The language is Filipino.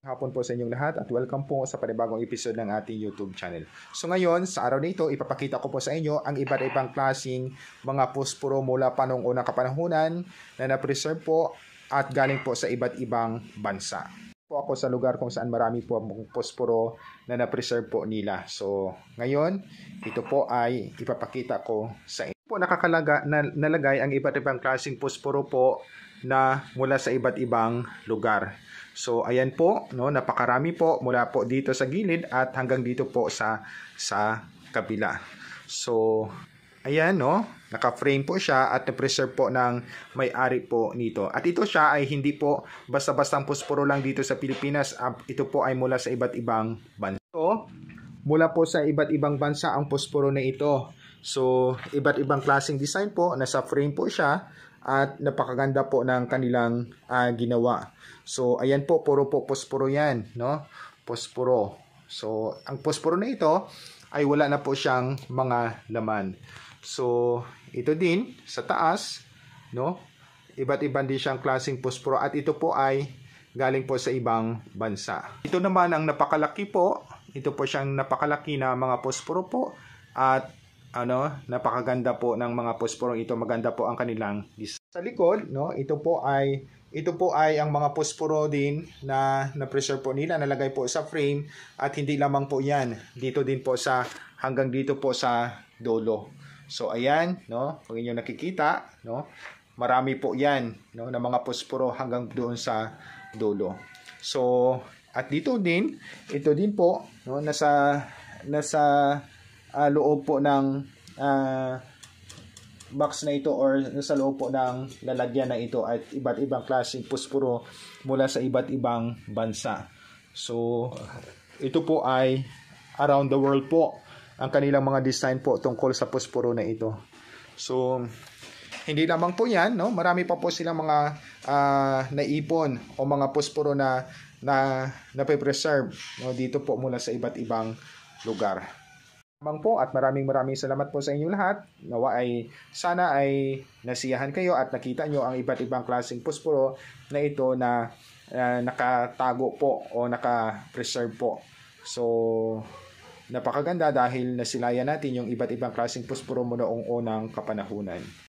Hapon po sa inyong lahat at welcome po sa panibagong episode ng ating YouTube channel. So ngayon, sa araw na ito, ipapakita ko po sa inyo ang iba't ibang klaseng mga posporo mula pa noong unang kapanahunan na na-preserve po at galing po sa iba't ibang bansa. Po ako sa lugar kung saan marami po ang posporo na na-preserve po nila. So ngayon, ito po ay ipapakita ko sa inyo. Po nalagay ang iba't ibang klaseng posporo po na mula sa iba't ibang lugar. So ayan po, no, napakarami po mula po dito sa gilid at hanggang dito po sa kabila. So ayan, no, naka-frame po siya at na-preserve po ng may-ari po nito. At ito siya ay hindi po basta-bastang posporo lang dito sa Pilipinas. Ito po ay mula sa iba't ibang bansa. So, mula po sa iba't ibang bansa ang posporo na ito. So, iba't ibang klaseng design po, nasa frame po siya at napakaganda po ng kanilang ginawa. So, ayan po, puro po posporo yan, no? Posporo. So, ang posporo na ito ay wala na po siyang mga laman. So, ito din sa taas, no? Iba't ibang din siyang klaseng posporo at ito po ay galing po sa ibang bansa. Ito naman ang napakalaki po. Ito po siyang napakalaki na mga posporo po at napakaganda po ng mga posporo ito. Maganda po ang kanilang design. Sa likod, no, ito po ay ang mga posporo din na na-preserve po nila, nalagay po sa frame at hindi lamang po 'yan. Dito din po sa hanggang dito po sa dulo. So ayan, no, kung inyo nakikita, no, marami po 'yan, no, na mga posporo hanggang doon sa dulo. So at dito din, ito din po, no, nasa loob po ng box na ito or nasa loob po ng lalagyan na ito at iba't ibang klaseng posporo mula sa iba't ibang bansa. So ito po ay around the world po ang kanilang mga design po tungkol sa posporo na ito. So hindi lamang po yan, no? Marami pa po silang mga naipon o mga posporo na preserve, no, dito po mula sa iba't ibang lugar. Po at maraming salamat po sa inyong lahat. Nawa ay sana ay nasiyahan kayo at nakita nyo ang iba't ibang klaseng posporo na ito na nakatago po o naka-preserve po. So napakaganda dahil nasilayan natin yung iba't ibang klaseng posporo mo noong unang kapanahunan.